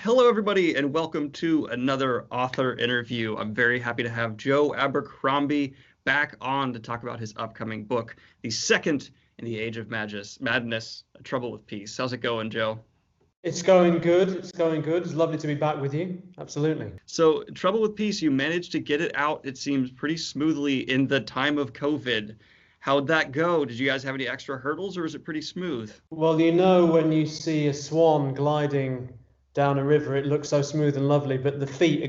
Hello, everybody, and welcome to another author interview. I'm very happy to have Joe Abercrombie back on to talk about his upcoming book, the second in the Age of Madness, Trouble with Peace. How's it going, Joe? It's going good. It's going good. It's lovely to be back with you. Absolutely. So, Trouble with Peace, you managed to get it out, it seems, pretty smoothly in the time of COVID. How'd that go? Did you guys have any extra hurdles, or is it pretty smooth? Well, you know, when you see a swan gliding down a river, it looks so smooth and lovely, but the feet they're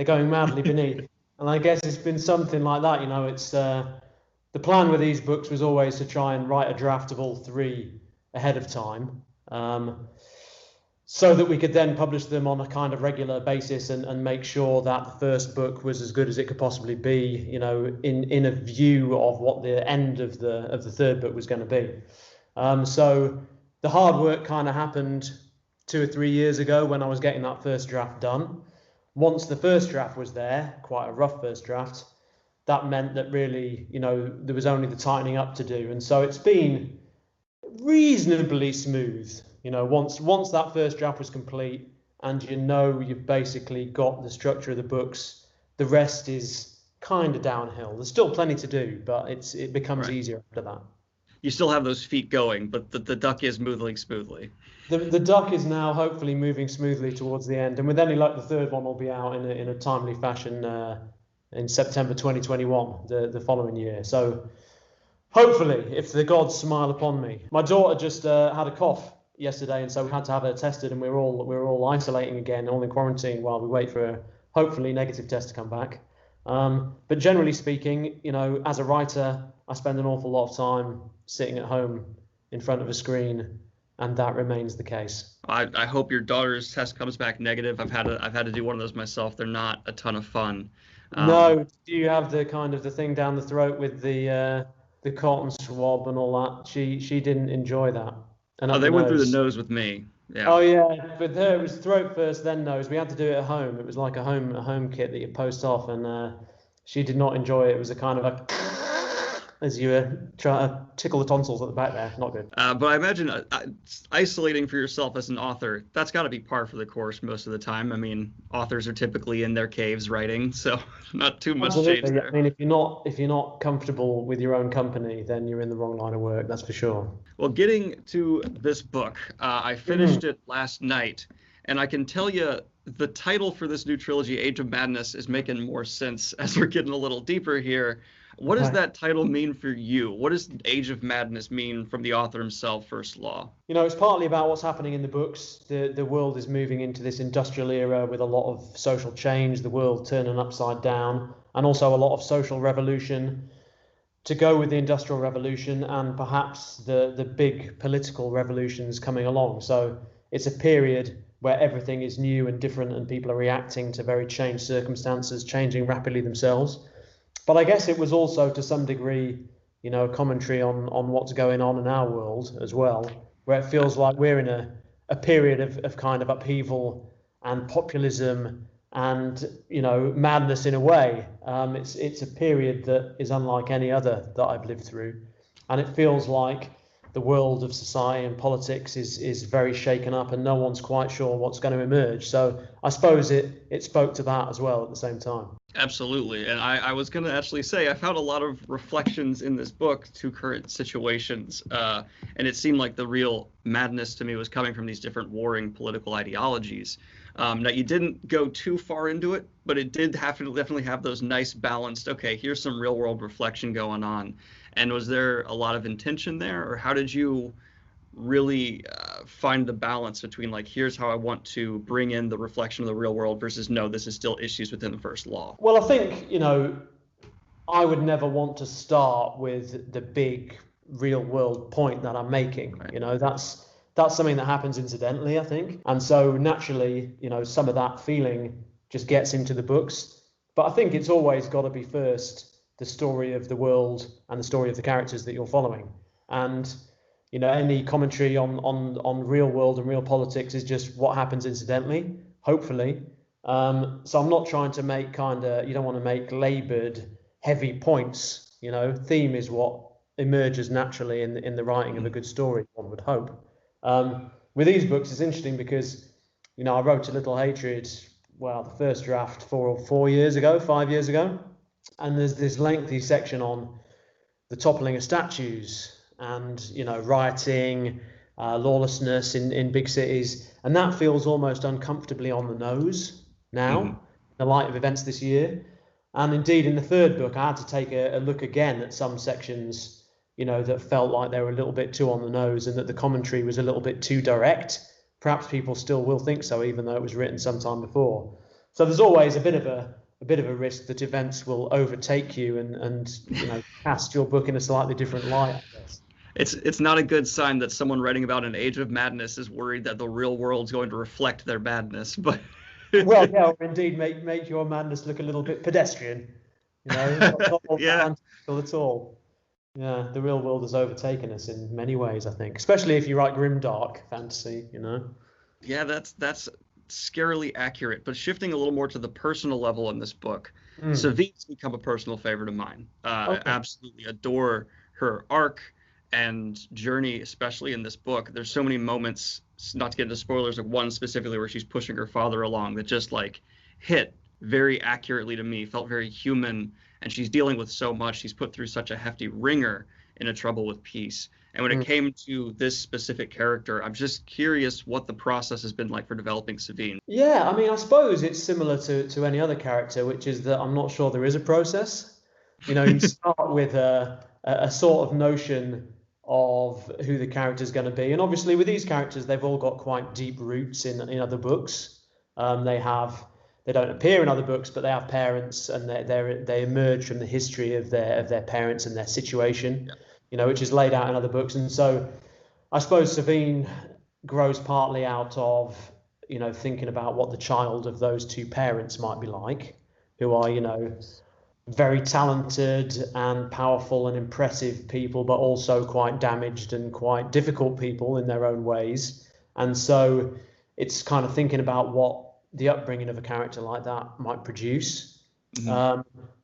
going madly beneath. And I guess it's been something like that. You know, it's the plan with these books was always to try and write a draft of all three ahead of time. So that we could then publish them on a kind of regular basis and make sure that the first book was as good as it could possibly be, you know, in a view of what the end of the third book was going to be. So the hard work kind of happened 2 or 3 years ago when I was getting that first draft done. Once the first draft was there, quite a rough first draft, that meant that really, you know, there was only the tightening up to do. And so it's been reasonably smooth. You know, once that first draft was complete and you know you've basically got the structure of the books, the rest is kind of downhill. There's still plenty to do, but it becomes easier after that. You still have those feet going, but the duck is moving smoothly. The duck is now hopefully moving smoothly towards the end, and with any luck, the third one will be out in a timely fashion in September 2021, the following year. So hopefully, if the gods smile upon me. My daughter just had a cough yesterday, and so we had to have her tested, and we're all isolating again, all in quarantine while we wait for a hopefully negative test to come back. But generally speaking, you know, as a writer, I spend an awful lot of time sitting at home in front of a screen, and that remains the case. I hope your daughter's test comes back negative. I've had to do one of those myself. They're not a ton of fun. No, do you have the kind of the thing down the throat with the cotton swab and all that? She didn't enjoy that. And they went through the nose with me. Yeah. Oh yeah, with her it was throat first, then nose. We had to do it at home. It was like a home kit that you post off, and she did not enjoy it. It was a kind of a as you were trying to tickle the tonsils at the back there. Not good. But I imagine isolating for yourself as an author, that's got to be par for the course most of the time. I mean, authors are typically in their caves writing, so not too much change there. I mean, if you're not comfortable with your own company, then you're in the wrong line of work. That's for sure. Well, getting to this book, I finished it last night, and I can tell you the title for this new trilogy, Age of Madness, is making more sense as we're getting a little deeper here. What does that title mean for you? What does Age of Madness mean from the author himself, First Law? You know, it's partly about what's happening in the books. The world is moving into this industrial era with a lot of social change, the world turning upside down, and also a lot of social revolution to go with the Industrial Revolution and perhaps the big political revolutions coming along. So it's a period where everything is new and different and people are reacting to very changed circumstances, changing rapidly themselves. But I guess it was also, to some degree, you know, a commentary on what's going on in our world as well, where it feels like we're in a period of kind of upheaval and populism and, you know, madness in a way. It's a period that is unlike any other that I've lived through. And it feels like the world of society and politics is very shaken up and no one's quite sure what's going to emerge. So I suppose it spoke to that as well at the same time. Absolutely. And I was going to actually say I found a lot of reflections in this book to current situations. And it seemed like the real madness to me was coming from these different warring political ideologies. Now, you didn't go too far into it, but it did have to definitely have those nice balanced, okay, here's some real world reflection going on. And was there a lot of intention there, or how did you really find the balance between, like, here's how I want to bring in the reflection of the real world versus no, this is still issues within the First Law? Well, I think, you know, I would never want to start with the big real world point that I'm making. Right. You know, that's something that happens incidentally, I think. And so naturally, you know, some of that feeling just gets into the books. But I think it's always got to be first the story of the world and the story of the characters that you're following. And, you know, any commentary on real world and real politics is just what happens incidentally, hopefully. So I'm not trying to make you don't want to make labored, heavy points. You know, theme is what emerges naturally in the writing of a good story, one would hope. With these books, it's interesting because You know, I wrote A Little Hatred, well, the first draft 5 years ago, and there's this lengthy section on the toppling of statues and, you know, rioting, lawlessness in big cities, and that feels almost uncomfortably on the nose now, in the light of events this year. And indeed, in the third book, I had to take a look again at some sections, you know, that felt like they were a little bit too on the nose and that the commentary was a little bit too direct. Perhaps people still will think so, even though it was written sometime before. So there's always a bit of a risk that events will overtake you and you know, cast your book in a slightly different light, I guess. It's not a good sign that someone writing about an age of madness is worried that the real world's going to reflect their madness. But well, yeah, or indeed make your madness look a little bit pedestrian, you know, not yeah. at all. Yeah, the real world has overtaken us in many ways, I think, especially if you write grimdark fantasy, you know. Yeah, that's scarily accurate. But shifting a little more to the personal level in this book, Savine's become a personal favorite of mine. I absolutely adore her arc and journey, especially in this book. There's so many moments, not to get into spoilers, like one specifically where she's pushing her father along that just like hit very accurately to me, felt very human, and she's dealing with so much. She's put through such a hefty ringer in A Trouble with Peace. And when it came to this specific character, I'm just curious what the process has been like for developing Savine. Yeah, I mean, I suppose it's similar to any other character, which is that I'm not sure there is a process. You know, you start with a sort of notion of who the character is going to be. And obviously with these characters, they've all got quite deep roots in other books. They don't appear in other books, but they have parents, and they emerge from the history of their parents and their situation, you know, which is laid out in other books. And so I suppose Savine grows partly out of, you know, thinking about what the child of those two parents might be like, who are, you know, very talented and powerful and impressive people, but also quite damaged and quite difficult people in their own ways. And so it's kind of thinking about what the upbringing of a character like that might produce.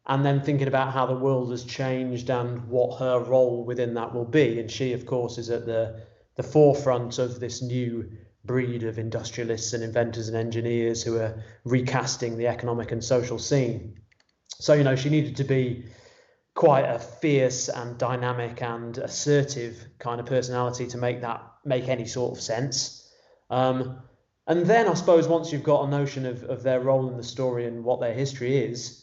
And then thinking about how the world has changed and what her role within that will be. And she, of course, is at the forefront of this new breed of industrialists and inventors and engineers who are recasting the economic and social scene. So, you know, she needed to be quite a fierce and dynamic and assertive kind of personality to make any sort of sense. And then I suppose once you've got a notion of their role in the story and what their history is,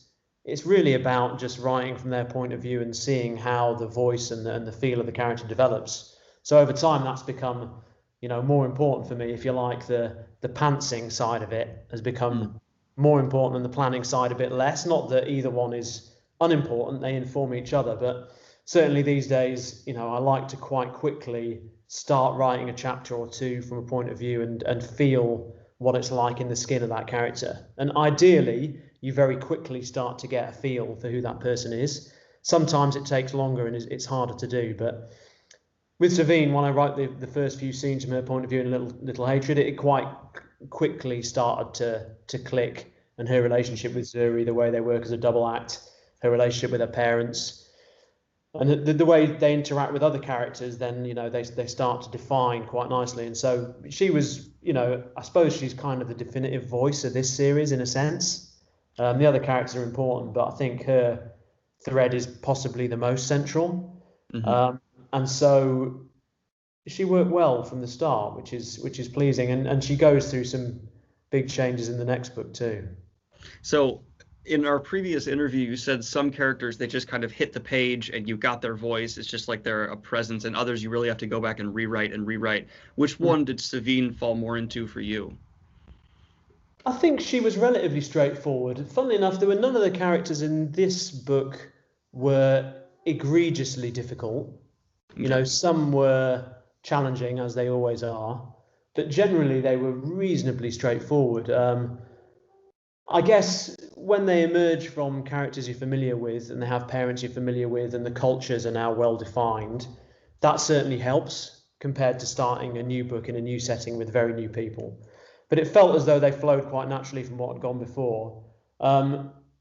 it's really about just writing from their point of view and seeing how the voice and the feel of the character develops. So over time, that's become, you know, more important for me, if you like. The pantsing side of it has become more important than the planning side a bit less. Not that either one is unimportant, they inform each other, but certainly these days, you know, I like to quite quickly start writing a chapter or two from a point of view and feel what it's like in the skin of that character. And ideally, you very quickly start to get a feel for who that person is. Sometimes it takes longer and it's harder to do, but with Savine, when I write the first few scenes from her point of view in Little Hatred, it quite quickly started to click, and her relationship with Zuri, the way they work as a double act, her relationship with her parents, and the way they interact with other characters, then, you know, they start to define quite nicely. And so she was, you know, I suppose she's kind of the definitive voice of this series in a sense. The other characters are important, but I think her thread is possibly the most central. And so she worked well from the start, which is pleasing. And she goes through some big changes in the next book too. So in our previous interview, you said some characters, they just kind of hit the page and you got their voice. It's just like they're a presence, and others you really have to go back and rewrite. Which one did Savine fall more into for you? I think she was relatively straightforward. Funnily enough, there were none of the characters in this book were egregiously difficult. You know, some were challenging, as they always are, but generally they were reasonably straightforward. I guess when they emerge from characters you're familiar with and they have parents you're familiar with and the cultures are now well defined, that certainly helps compared to starting a new book in a new setting with very new people. But it felt as though they flowed quite naturally from what had gone before.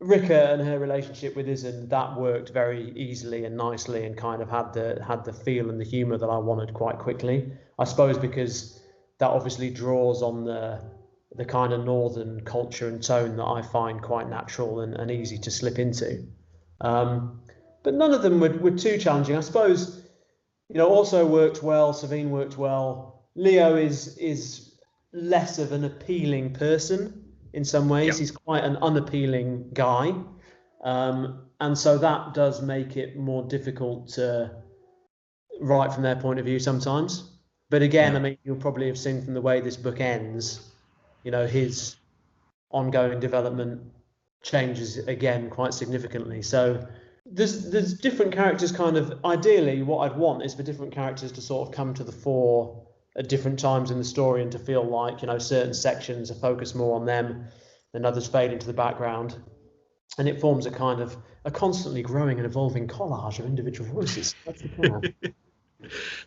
Rika and her relationship with Izen, that worked very easily and nicely and kind of had the feel and the humour that I wanted quite quickly. I suppose because that obviously draws on the the kind of northern culture and tone that I find quite natural and easy to slip into. But none of them were too challenging. I suppose, also worked well. Savine worked well. Leo is less of an appealing person in some ways. Yeah. He's quite an unappealing guy. And so that does make it more difficult to write from their point of view sometimes. But again, Yeah. I mean, you'll probably have seen from the way this book ends, his ongoing development changes again quite significantly. So there's different characters kind of, ideally what I'd want is for different characters to sort of come to the fore at different times in the story and to feel like, certain sections are focused more on them and others fade into the background. And it forms a kind of a constantly growing and evolving collage of individual voices. That's the plan.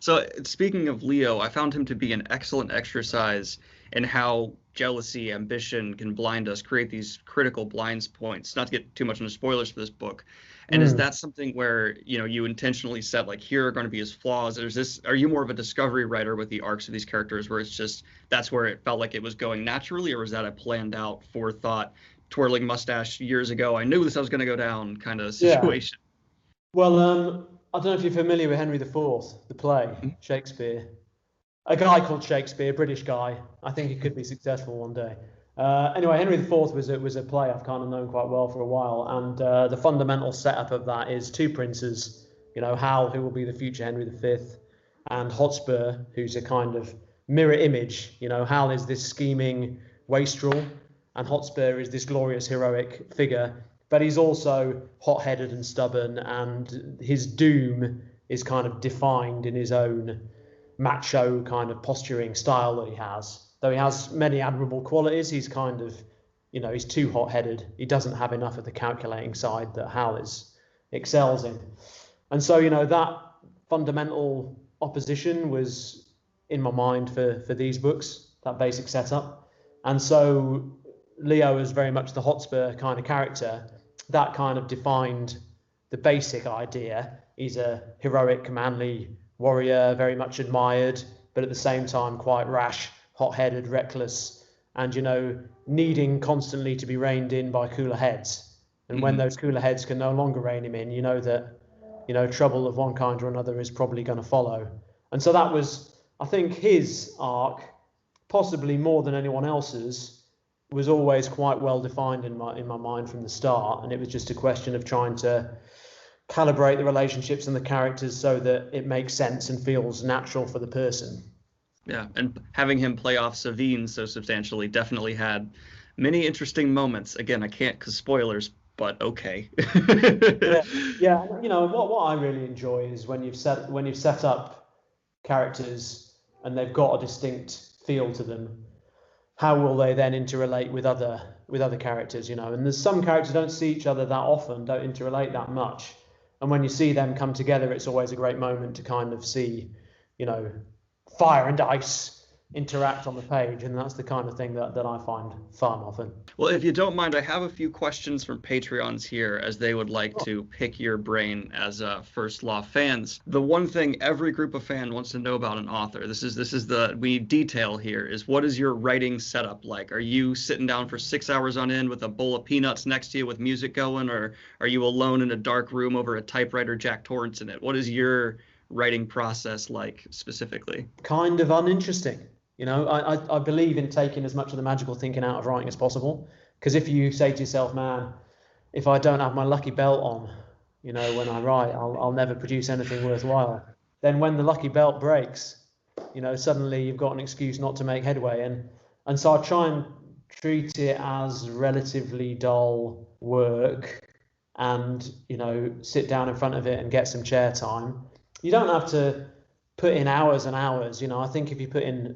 So speaking of Leo, I found him to be an excellent exercise in how jealousy, ambition can blind us, create these critical blind points. Not to get too much into spoilers for this book. And is that something where, you intentionally set like, here are going to be his flaws? Are you more of a discovery writer with the arcs of these characters where it's just, that's where it felt like it was going naturally, or was that a planned out forethought, twirling mustache years ago, I knew this was going to go down kind of situation? Yeah. Well, I don't know if you're familiar with Henry IV, the play, Shakespeare. A guy called Shakespeare, a British guy. I think he could be successful one day. Anyway, Henry IV was a play I've kind of known quite well for a while, and the fundamental setup of that is two princes, Hal, who will be the future Henry V, and Hotspur, who's a kind of mirror image. Hal is this scheming wastrel, and Hotspur is this glorious heroic figure, but he's also hot-headed and stubborn, and his doom is kind of defined in his own macho kind of posturing style that he has. Though he has many admirable qualities, he's kind of, he's too hot-headed. He doesn't have enough of the calculating side that Hal excels in. And so, that fundamental opposition was in my mind for these books, that basic setup. And so Leo is very much the Hotspur kind of character. That kind of defined the basic idea. He's a heroic, manly warrior, very much admired, but at the same time quite rash, hot-headed, reckless, and needing constantly to be reined in by cooler heads. And when those cooler heads can no longer rein him in, that trouble of one kind or another is probably going to follow. And so that was, I think, his arc, possibly more than anyone else's, was always quite well defined in my mind from the start. And it was just a question of trying to calibrate the relationships and the characters so that it makes sense and feels natural for the person. Yeah, and having him play off Savine so substantially definitely had many interesting moments. Again, I can't because spoilers, but okay. Yeah. What I really enjoy is when you've set up characters and they've got a distinct feel to them. How will they then interrelate with other characters? And there's some characters don't see each other that often, don't interrelate that much. And when you see them come together, it's always a great moment to kind of see, fire and ice interact on the page, and that's the kind of thing that I find fun often. Well, if you don't mind, I have a few questions from Patreons here as they would like to pick your brain as First Law fans. The one thing every group of fan wants to know about an author, this is we need detail here, is what is your writing setup like? Are you sitting down for 6 hours on end with a bowl of peanuts next to you with music going, or are you alone in a dark room over a typewriter Jack Torrance in it? What is your writing process like specifically? Kind of uninteresting. I believe in taking as much of the magical thinking out of writing as possible. Because if you say to yourself, man, if I don't have my lucky belt on, when I write, I'll never produce anything worthwhile. Then when the lucky belt breaks, suddenly you've got an excuse not to make headway. And so I try and treat it as relatively dull work and, sit down in front of it and get some chair time. You don't have to put in hours and hours. I think if you put in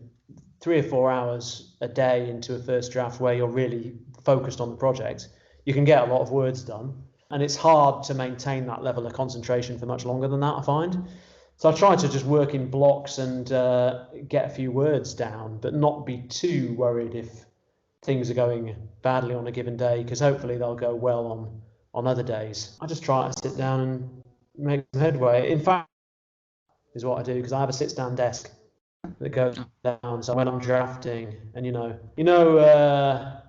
3 or 4 hours a day into a first draft where you're really focused on the project, you can get a lot of words done. And it's hard to maintain that level of concentration for much longer than that, I find. So I try to just work in blocks and get a few words down, but not be too worried if things are going badly on a given day, because hopefully they'll go well on other days. I just try to sit down and make some headway. In fact, is what I do, because I have a sit-down desk. that goes Oh, down. So when I'm drafting, and the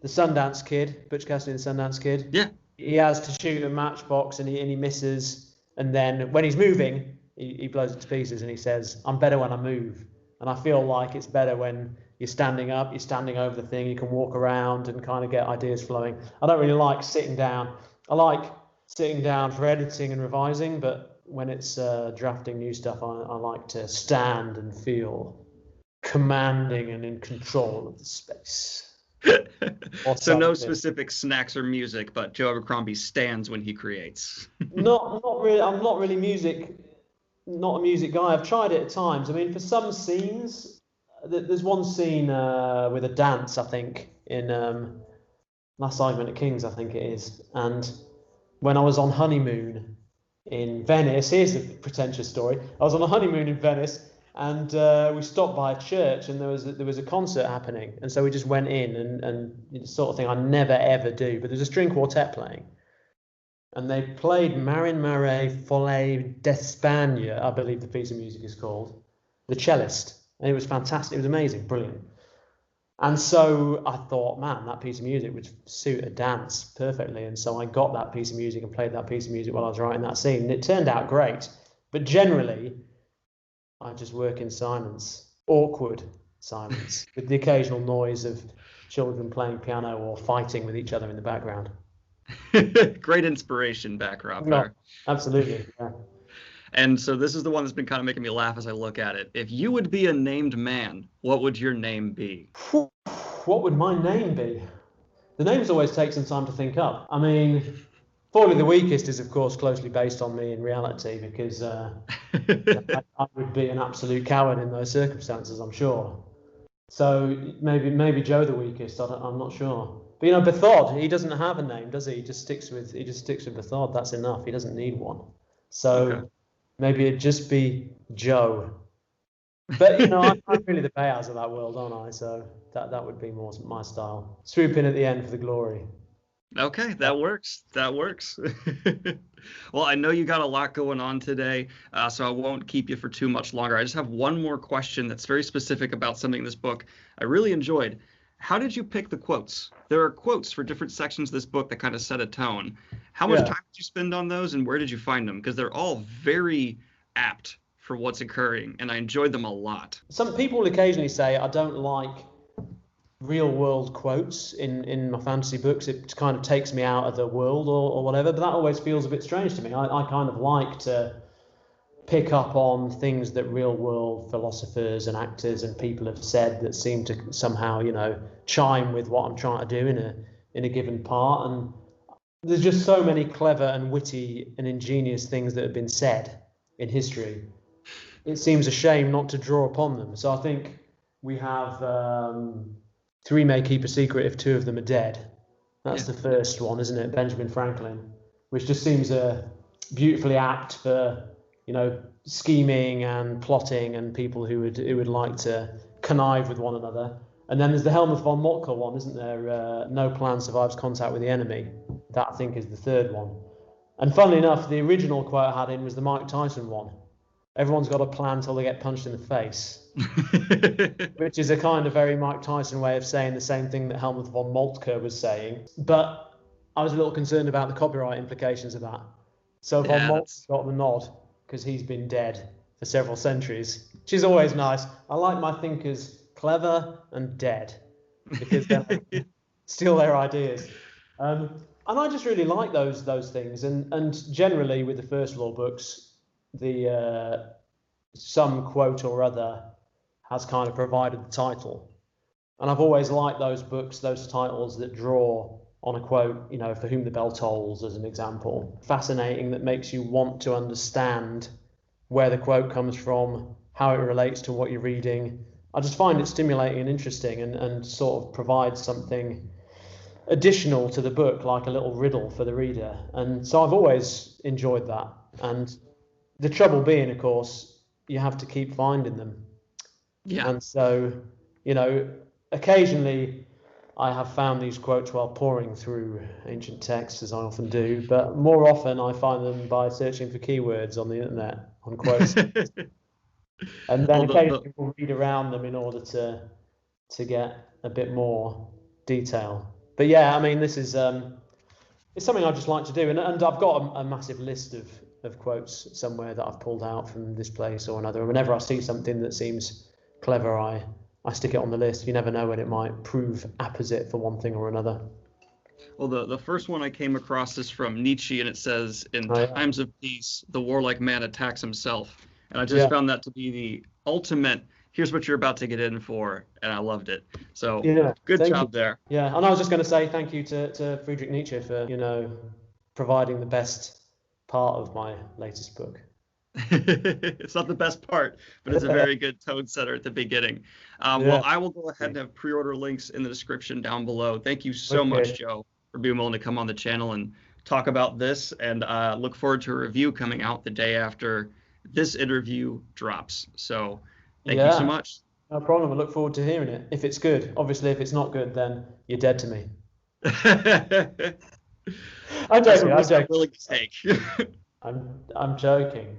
Sundance Kid, Butch Cassidy and the Sundance Kid, yeah. he has to shoot a matchbox and he misses, and then when he's moving, he blows it to pieces, and he says, "I'm better when I move." And I feel like it's better when you're standing up, you're standing over the thing, you can walk around and kind of get ideas flowing. I don't really like sitting down. I like sitting down for editing and revising, but when it's drafting new stuff, I like to stand and feel commanding and in control of the space. Or So no something. specific snacks or music, but Joe Abercrombie stands when he creates. Not really. I'm not really not a music guy. I've tried it at times. I mean, for some scenes, there's one scene with a dance, I think, in Last Argument at King's, I think it is. And when I was on honeymoon in Venice, here's a pretentious story. I was on a honeymoon in Venice, and we stopped by a church, and there was a concert happening, and so we just went in, and the sort of thing I never ever do. But there's a string quartet playing, and they played Marin Marais Folle d'Espagne, I believe the piece of music is called, the cellist, and it was fantastic. It was amazing, brilliant. And so I thought, man, that piece of music would suit a dance perfectly. And so I got that piece of music and played that piece of music while I was writing that scene. And it turned out great. But generally, I just work in silence, awkward silence, with the occasional noise of children playing piano or fighting with each other in the background. Great inspiration backdrop No, there. absolutely. Yeah. And so this is the one that's been kind of making me laugh as I look at it. If you would be a named man, what would your name be? What would my name be? The names always take some time to think up. I mean, Forley the Weakest is, of course, closely based on me in reality, because I would be an absolute coward in those circumstances, I'm sure. So maybe Joe the Weakest. I'm not sure. But Bethod, he doesn't have a name, does he? He just sticks with Bethod. That's enough. He doesn't need one. So Okay. maybe it'd just be Joe. But I'm really the Bayaz of that world, aren't I? So that would be more my style. Swoop in at the end for the glory. Okay, that works. That works. Well, I know you got a lot going on today, so I won't keep you for too much longer. I just have one more question that's very specific about something in this book I really enjoyed. How did you pick the quotes? There are quotes for different sections of this book that kind of set a tone. How much time did you spend on those, and where did you find them? Because they're all very apt for what's occurring, and I enjoyed them a lot. Some people will occasionally say I don't like real world quotes in my fantasy books. It kind of takes me out of the world or whatever, but that always feels a bit strange to me. I kind of like to pick up on things that real world philosophers and actors and people have said that seem to somehow chime with what I'm trying to do in a given part. And there's just so many clever and witty and ingenious things that have been said in history. It seems a shame not to draw upon them. So I think we have three may keep a secret if two of them are dead. That's the first one, isn't it? Benjamin Franklin, which just seems beautifully apt for scheming and plotting and people who would like to connive with one another. And then there's the Helmut von Moltke one, isn't there? No plan survives contact with the enemy. That, I think, is the third one. And funnily enough, the original quote I had in was the Mike Tyson one. Everyone's got a plan till they get punched in the face. Which is a kind of very Mike Tyson way of saying the same thing that Helmut von Moltke was saying. But I was a little concerned about the copyright implications of that. So von Moltke got the nod because he's been dead for several centuries, which is always nice. I like my thinkers clever and dead because then I can steal their ideas. And I just really like those things. And generally with the first law books, the some quote or other has kind of provided the title. And I've always liked those books, those titles that draw on a quote, For Whom the Bell Tolls as an example. Fascinating, that makes you want to understand where the quote comes from, how it relates to what you're reading. I just find it stimulating and interesting and sort of provides something additional to the book, like a little riddle for the reader. And so I've always enjoyed that. And the trouble being, of course, you have to keep finding them. Yeah. And so, occasionally I have found these quotes while poring through ancient texts, as I often do, but more often I find them by searching for keywords on the internet on quotes. And then Well, occasionally we'll read around them in order to get a bit more detail. But yeah, I mean, this is it's something I just like to do, and I've got a massive list of quotes somewhere that I've pulled out from this place or another. And whenever I see something that seems clever, I stick it on the list. You never know when it might prove apposite for one thing or another. well, the first one I came across is from Nietzsche, and it says, "In Oh yeah, times of peace, the warlike man attacks himself." And I just yeah, found that to be the ultimate. Here's what you're about to get in for, and I loved it. So yeah. good Thank you. job there. Yeah, and I was just going to say thank you to Friedrich Nietzsche for providing the best part of my latest book. It's not the best part, but it's a very good tone setter at the beginning. Well, Yeah. I will go ahead and have pre-order links in the description down below. Thank you so much, Okay. Joe, for being willing to come on the channel and talk about this. And look forward to a review coming out the day after this interview drops. So thank you so Yeah. much. No problem. I look forward to hearing it. If it's good, obviously, if it's not good, then you're dead to me. I'm That's a joking. I'm risk I'm joking. willing to take. I'm joking.